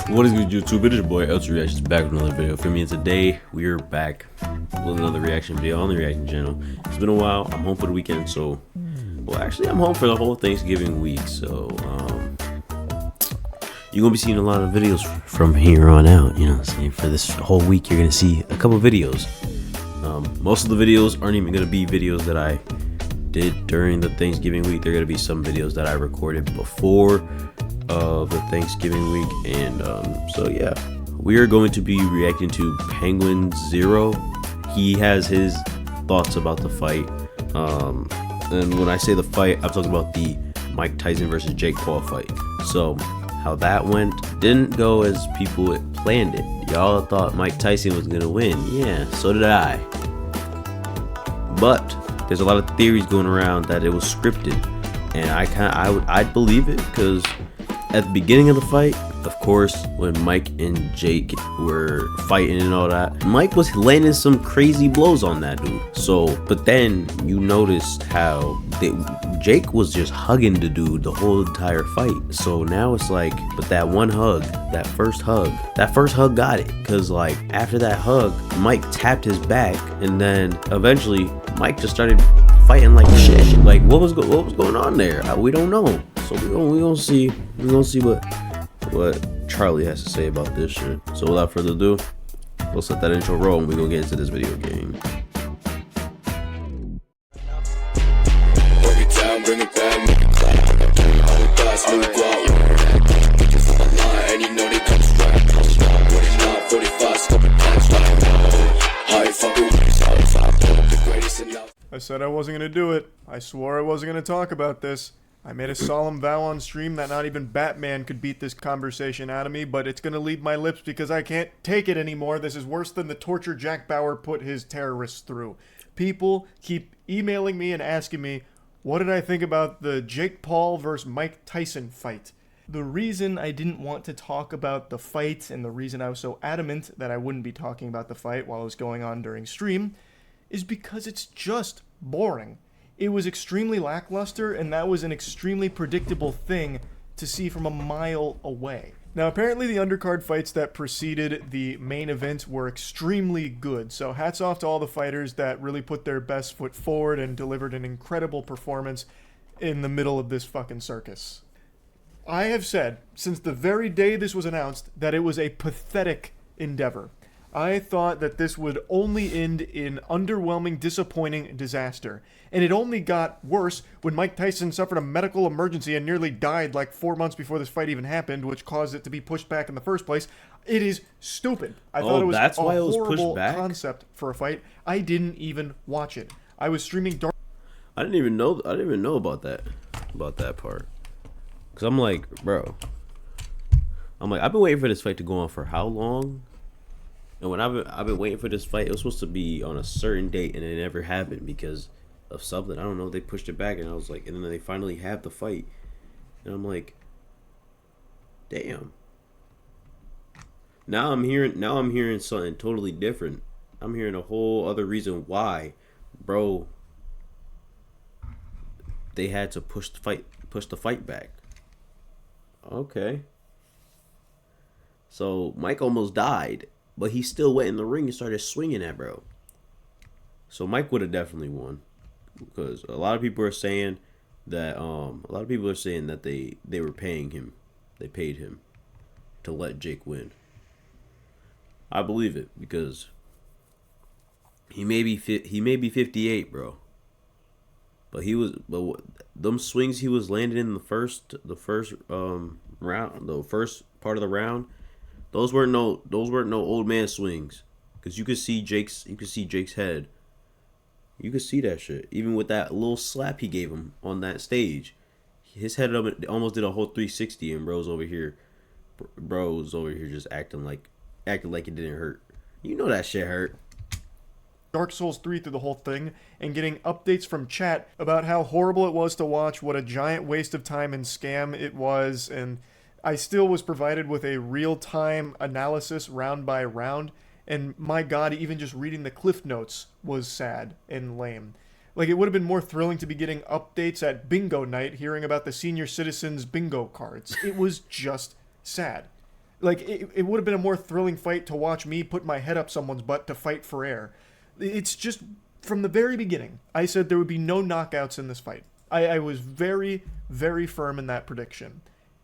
What is good, YouTube? It is your boy Ultra Reactions back with another video for me, and today we are back with another reaction video on the reaction channel. It's been a while. I'm home for the weekend, so well, actually, I'm home for the whole Thanksgiving week. So you're gonna be seeing a lot of videos from here on out. You know what I'm saying? For this whole week, you're gonna see a couple videos. Most of the videos aren't even gonna be videos that I did during the Thanksgiving week. They're gonna be some videos that I recorded before the Thanksgiving week, and so yeah, we are going to be reacting to Penguin Zero. He has his thoughts about the fight, and when I say the fight, I'm talking about the Mike Tyson versus Jake Paul fight. So how that went didn't go as people planned it. Y'all thought Mike Tyson was gonna win. Yeah, so did I. But there's a lot of theories going around that it was scripted, and I'd believe it, because at the beginning of the fight, of course, when Mike and Jake were fighting and all that, Mike was landing some crazy blows on that dude. So, but then you noticed how Jake was just hugging the dude the whole entire fight. So now it's like, but that one hug, that first hug got it. Because like after that hug, Mike tapped his back, and then eventually Mike just started fighting like shit. Like what was going on there? We don't know. So we gonna see what Charlie has to say about this shit. So without further ado, let's let that intro roll and we gonna get into this video game. Break it down, bring it back, make it clap. All the guys move out. Bitches on the line, and you know they come strapped. 49, 45, scope and patch down. How you fucking with yourself? I'm the greatest in love. I said I wasn't going to do it. I swore I wasn't going to talk about this. I made a solemn vow on stream that not even Batman could beat this conversation out of me, but it's going to leave my lips because I can't take it anymore. This is worse than the torture Jack Bauer put his terrorists through. People keep emailing me and asking me, what did I think about the Jake Paul versus Mike Tyson fight? The reason I didn't want to talk about the fight, and the reason I was so adamant that I wouldn't be talking about the fight while it was going on during stream, is because it's just boring. It was extremely lackluster, and that was an extremely predictable thing to see from a mile away. Now, apparently the undercard fights that preceded the main event were extremely good, so hats off to all the fighters that really put their best foot forward and delivered an incredible performance in the middle of this fucking circus. I have said, since the very day this was announced, that it was a pathetic endeavor. I thought that this would only end in underwhelming, disappointing disaster. And it only got worse when Mike Tyson suffered a medical emergency and nearly died like 4 months before this fight even happened, which caused it to be pushed back in the first place. It is stupid. I thought it was that's why it was horrible pushed back? concept for a fight. I didn't even watch it. I was streaming dark. I didn't even know about that part. Cause I'm like, bro. I've been waiting for this fight to go on for how long? And when I've been waiting for this fight, it was supposed to be on a certain date, and it never happened because of something. I don't know. They pushed it back, and I was like, and then they finally have the fight, and I'm like, damn. Now I'm hearing something totally different. I'm hearing a whole other reason why, bro. They had to push the fight back. Okay. So Mike almost died, but he still went in the ring and started swinging at bro. So Mike would have definitely won, because a lot of people are saying that they were paying him, they paid him to let Jake win. I believe it, because he may be 58, bro. But them swings he was landing in the first round, the first part of the round, those weren't no old man swings, because you could see Jake's head. You could see that shit even with that little slap he gave him on that stage. His head almost did a whole 360, and bro's over here just acting like it didn't hurt. You know that shit hurt. Dark Souls 3 through the whole thing, and getting updates from chat about how horrible it was to watch, what a giant waste of time and scam it was, and I still was provided with a real-time analysis round by round, and my god, even just reading the cliff notes was sad and lame. Like, it would have been more thrilling to be getting updates at bingo night, hearing about the senior citizens bingo cards. It was just sad. Like, it would have been a more thrilling fight to watch me put my head up someone's butt to fight for air. It's just, from the very beginning, I said there would be no knockouts in this fight. I was very, very firm in that prediction.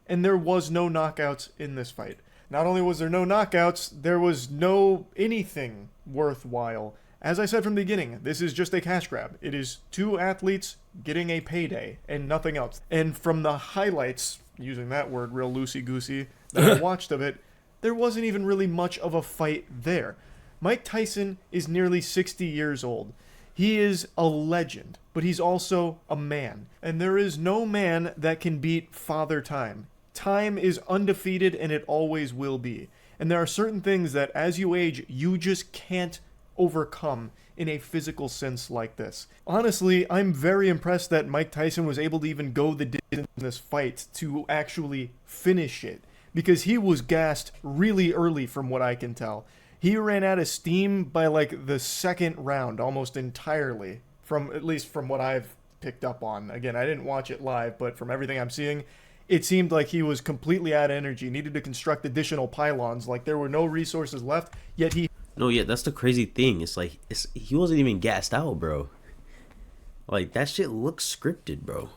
And there was no knockouts in this fight. Not only was there no knockouts, there was no anything worthwhile. As I said from the beginning, this is just a cash grab. It is two athletes getting a payday and nothing else. And from the highlights, using that word real loosey-goosey, that I watched of it, there wasn't even really much of a fight there. Mike Tyson is nearly 60 years old. He is a legend, but he's also a man. And there is no man that can beat Father Time. Time is undefeated, and it always will be. And there are certain things that, as you age, you just can't overcome in a physical sense like this. Honestly, I'm very impressed that Mike Tyson was able to even go the distance in this fight to actually finish it, because he was gassed really early from what I can tell. He ran out of steam by like the second round almost entirely, at least from what I've picked up on. Again, I didn't watch it live, but from everything I'm seeing, it seemed like he was completely out of energy, needed to construct additional pylons, like there were no resources left, yet he... No, yeah, that's the crazy thing. It's like, he wasn't even gassed out, bro. Like, that shit looks scripted, bro.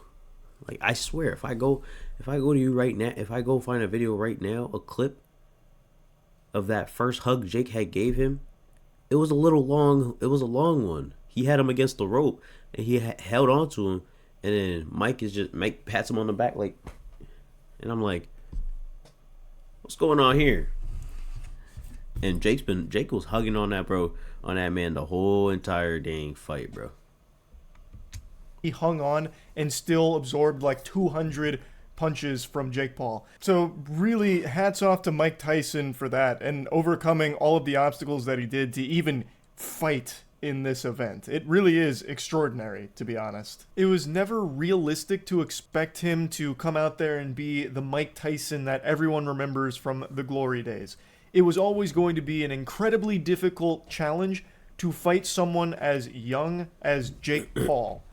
Like, I swear, if I go to you right now, if I go find a video right now, a clip of that first hug Jake had gave him, it was a long one. He had him against the rope, and he held on to him, and then Mike pats him on the back, like, and I'm like, what's going on here? And Jake was hugging on that man the whole entire dang fight, bro. He hung on and still absorbed like 200 punches from Jake Paul. So really, hats off to Mike Tyson for that, and overcoming all of the obstacles that he did to even fight in this event. It really is extraordinary, to be honest. It was never realistic to expect him to come out there and be the Mike Tyson that everyone remembers from the glory days. It was always going to be an incredibly difficult challenge to fight someone as young as Jake Paul.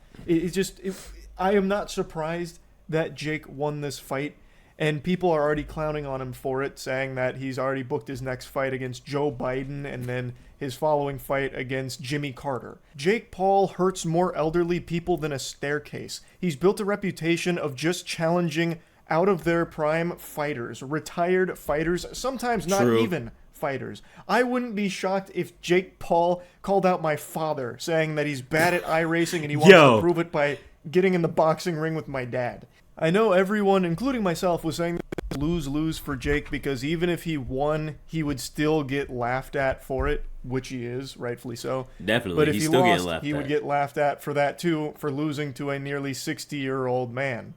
I am not surprised that Jake won this fight, and people are already clowning on him for it, saying that he's already booked his next fight against Joe Biden and then his following fight against Jimmy Carter. Jake Paul hurts more elderly people than a staircase. He's built a reputation of just challenging out of their prime fighters, retired fighters, sometimes not even fighters. I wouldn't be shocked if Jake Paul called out my father, saying that he's bad at iRacing and he wants to prove it by getting in the boxing ring with my dad. I know everyone, including myself, was saying that it was lose-lose for Jake, because even if he won, he would still get laughed at for it, which he is, rightfully so. Definitely, but if he's he still lost, getting laughed he would get laughed at for that too, for losing to a nearly 60-year-old man.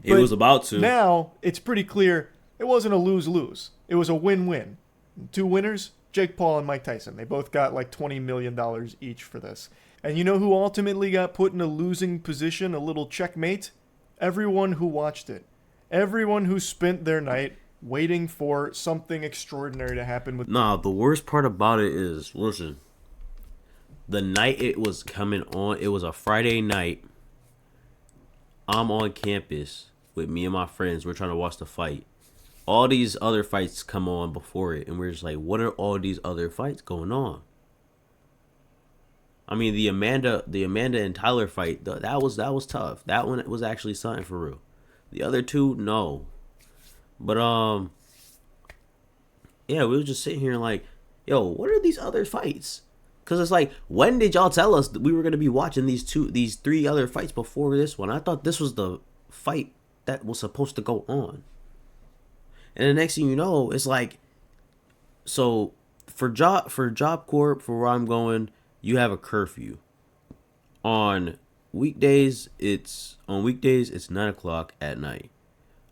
It was about to. Now, it's pretty clear it wasn't a lose-lose. It was a win-win. Two winners, Jake Paul and Mike Tyson. They both got like $20 million each for this. And you know who ultimately got put in a losing position, a little checkmate? Everyone who watched it. Everyone who spent their night waiting for something extraordinary to happen with... Nah, the worst part about it is, listen, the night it was coming on, it was a Friday night. I'm on campus with me and my friends. We're trying to watch the fight. All these other fights come on before it, and we're just like, what are all these other fights going on? I mean, the Amanda and Tyler fight, that was tough. That one was actually something for real. The other two, no. But yeah, we were just sitting here like, yo, what are these other fights? Because it's like, when did y'all tell us that we were gonna be watching these three other fights before this one? I thought this was the fight that was supposed to go on. And the next thing you know, it's like, so for Job Corp, for where I'm going, you have a curfew. On weekdays, it's 9:00 at night.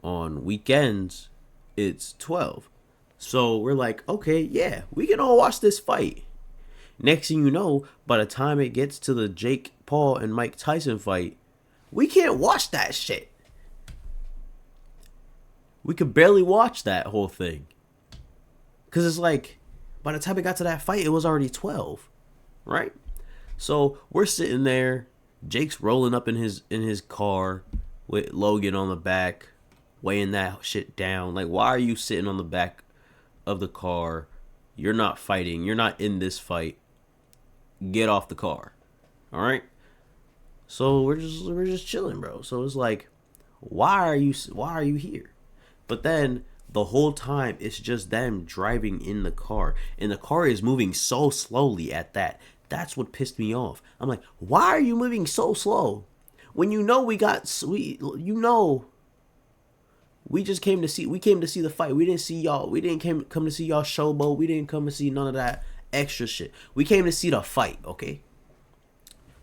On weekends, it's 12. So we're like, okay, yeah, we can all watch this fight. Next thing you know, by the time it gets to the Jake Paul and Mike Tyson fight, we can't watch that shit. We could barely watch that whole thing. Because it's like, by the time it got to that fight, it was already 12. Right? So we're sitting there. Jake's rolling up in his car with Logan on the back, weighing that shit down. Like, why are you sitting on the back of the car. You're not fighting. You're not in this fight. Get off the car. All right? So we're just chilling, bro. So it's like, why are you here? But then the whole time it's just them driving in the car, and the car is moving so slowly at that. That's what pissed me off. I'm like, why are you moving so slow? When you know we just came to see the fight. We didn't see y'all. We didn't come to see y'all showboat. We didn't come to see none of that extra shit. We came to see the fight, okay?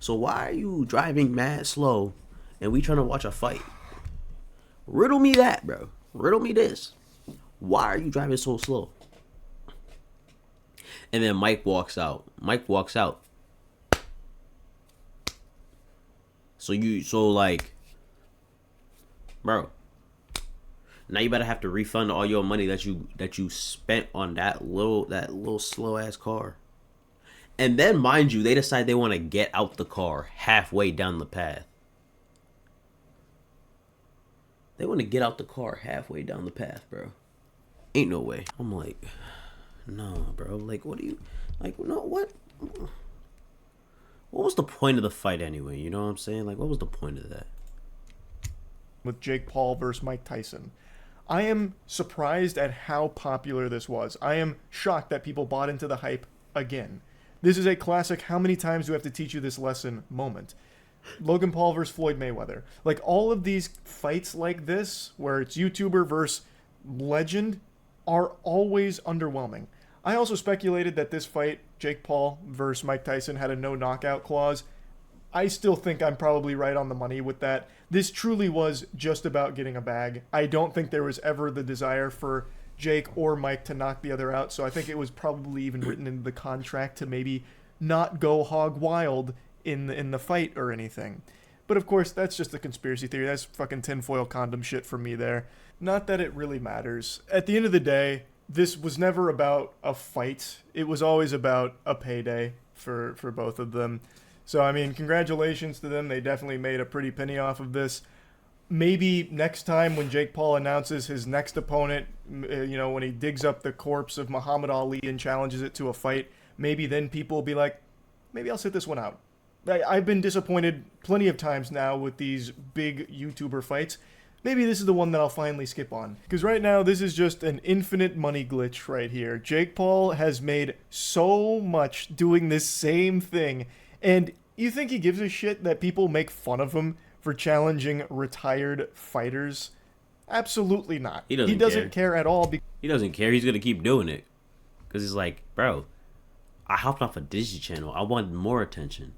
So why are you driving mad slow and we trying to watch a fight? Riddle me that, bro. Riddle me this. Why are you driving so slow? And then Mike walks out. So like, bro, now you better have to refund all your money that you spent on that little slow ass car. And then, mind you, they decide they want to get out the car halfway down the path. They want to get out the car halfway down the path, bro. Ain't no way. I'm like, no, bro. Like, what do you, like, no, what? What was the point of the fight anyway? You know what I'm saying? Like, what was the point of that? With Jake Paul versus Mike Tyson. I am surprised at how popular this was. I am shocked that people bought into the hype again. This is a classic, how many times do I have to teach you this lesson moment. Logan Paul versus Floyd Mayweather. Like, all of these fights like this, where it's YouTuber versus legend, are always underwhelming. I also speculated that this fight, Jake Paul versus Mike Tyson, had a no knockout clause. I still think I'm probably right on the money with that. This truly was just about getting a bag. I don't think there was ever the desire for Jake or Mike to knock the other out, so I think it was probably even written into the contract to maybe not go hog wild in the fight or anything. But of course, that's just a conspiracy theory. That's fucking tinfoil condom shit from me there. Not that it really matters. At the end of the day, this was never about a fight. It was always about a payday for both of them. So, I mean, congratulations to them. They definitely made a pretty penny off of this. Maybe next time when Jake Paul announces his next opponent, when he digs up the corpse of Muhammad Ali and challenges it to a fight, maybe then people will be like, maybe I'll sit this one out. I've been disappointed plenty of times now with these big YouTuber fights. Maybe this is the one that I'll finally skip on. Because right now, this is just an infinite money glitch right here. Jake Paul has made so much doing this same thing. And you think he gives a shit that people make fun of him for challenging retired fighters? Absolutely not. He doesn't care at all. He doesn't care. He's going to keep doing it. Because he's like, bro, I hopped off a Disney Channel. I wanted more attention.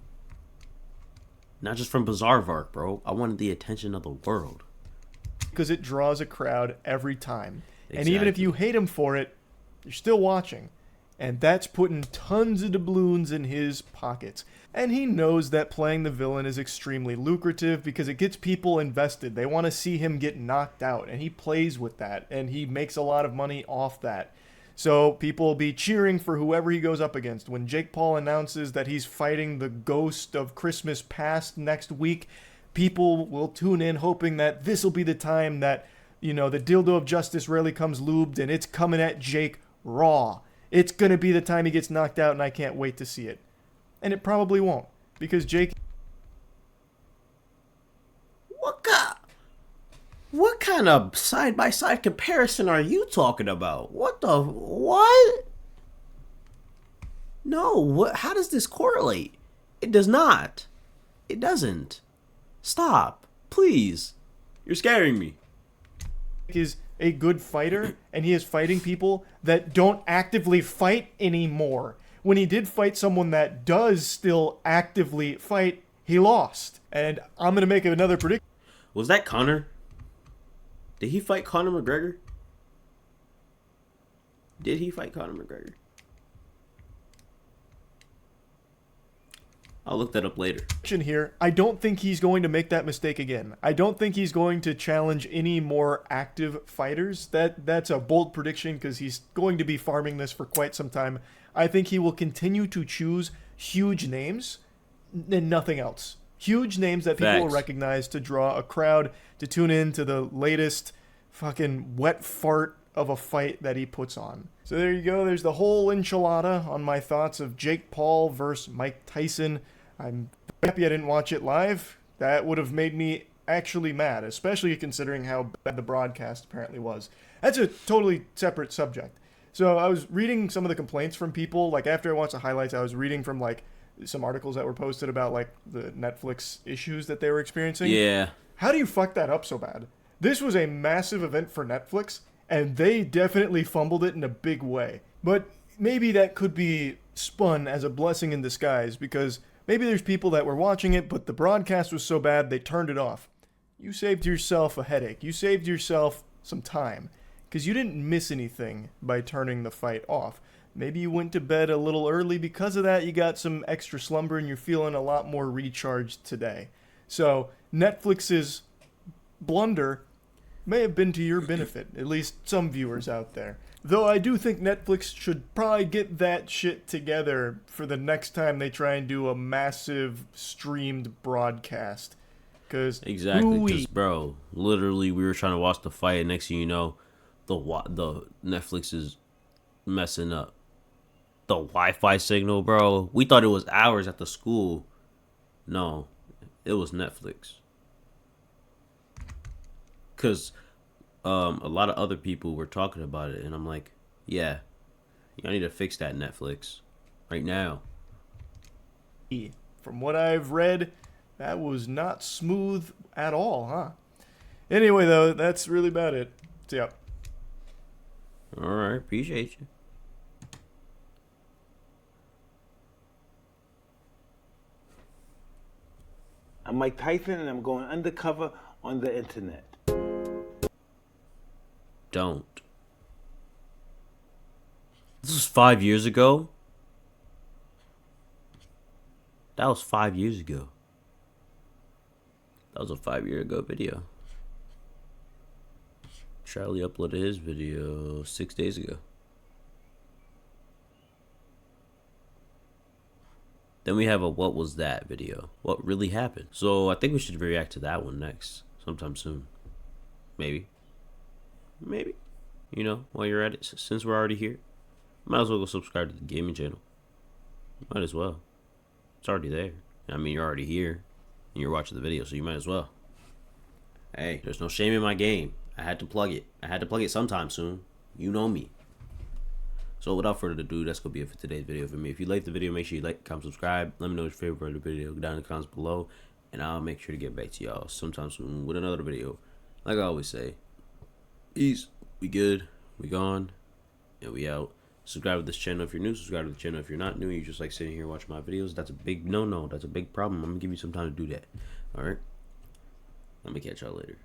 Not just from Bizarre Vark, bro. I wanted the attention of the world. Because it draws a crowd every time. Exactly. And even if you hate him for it, you're still watching. And that's putting tons of doubloons in his pockets. And he knows that playing the villain is extremely lucrative because it gets people invested. They want to see him get knocked out. And he plays with that. And he makes a lot of money off that. So people will be cheering for whoever he goes up against. When Jake Paul announces that he's fighting the ghost of Christmas past next week, people will tune in hoping that this will be the time that, the dildo of justice rarely comes lubed and it's coming at Jake raw. It's going to be the time he gets knocked out and I can't wait to see it. And it probably won't, because Jake... What kind of side-by-side comparison are you talking about? What? No, how does this correlate? It does not. It doesn't. Stop. Please. You're scaring me. Is a good fighter, and he is fighting people that don't actively fight anymore. When he did fight someone that does still actively fight, he lost. And I'm going to make another prediction. Was that Conor? Did he fight Conor McGregor? Did he fight Conor McGregor? I'll look that up later. Here, I don't think he's going to make that mistake again. I don't think he's going to challenge any more active fighters. That's a bold prediction because he's going to be farming this for quite some time. I think he will continue to choose huge names and nothing else. Huge names that people will recognize to draw a crowd to tune in to the latest fucking wet fart of a fight that he puts on. So there you go. There's the whole enchilada on my thoughts of Jake Paul versus Mike Tyson. I'm happy I didn't watch it live. That would have made me actually mad, especially considering how bad the broadcast apparently was. That's a totally separate subject. So I was reading some of the complaints from people. Like, after I watched the highlights, I was reading from, like, some articles that were posted about, like, the Netflix issues that they were experiencing. Yeah. How do you fuck that up so bad? This was a massive event for Netflix, and they definitely fumbled it in a big way. But maybe that could be spun as a blessing in disguise, because maybe there's people that were watching it, but the broadcast was so bad they turned it off. You saved yourself a headache. You saved yourself some time, because you didn't miss anything by turning the fight off. Maybe you went to bed a little early because of that. You got some extra slumber and you're feeling a lot more recharged today. So Netflix's blunder may have been to your benefit, at least some viewers out there. Though I do think Netflix should probably get that shit together for the next time they try and do a massive streamed broadcast. Cause Exactly. Just, bro, literally we were trying to watch the fight, and next thing you know, the Netflix is messing up. The Wi-Fi signal, bro. We thought it was ours at the school. No, it was Netflix. Because a lot of other people were talking about it, and I'm like, yeah, y'all need to fix that, Netflix, right now. From what I've read, that was not smooth at all, huh? Anyway, though, that's really about it. See ya. All right, appreciate you. I'm Mike Tyson, and I'm going undercover on the internet. Don't. This was 5 years ago? That was 5 years ago. That was a 5 year ago video. Charlie uploaded his video 6 days ago. Then we have a what was that video. What really happened? So I think we should react to that one next. Sometime soon. Maybe. Maybe. You know, while you're at it, since we're already here, might as well go subscribe to the gaming channel. Might as well. It's already there. I mean, you're already here, and you're watching the video, so you might as well. Hey, there's no shame in my game. I had to plug it. I had to plug it sometime soon. You know me. So without further ado, that's going to be it for today's video for me. If you liked the video, make sure you like, comment, subscribe. Let me know your favorite part of the video down in the comments below. And I'll make sure to get back to y'all sometime soon with another video. Like I always say, peace. We good. We gone. And we out. Subscribe to this channel if you're new. Subscribe to the channel if you're not new. You just like sitting here watching my videos. That's a big no-no. That's a big problem. I'm going to give you some time to do that. Alright? I'm going to catch y'all later.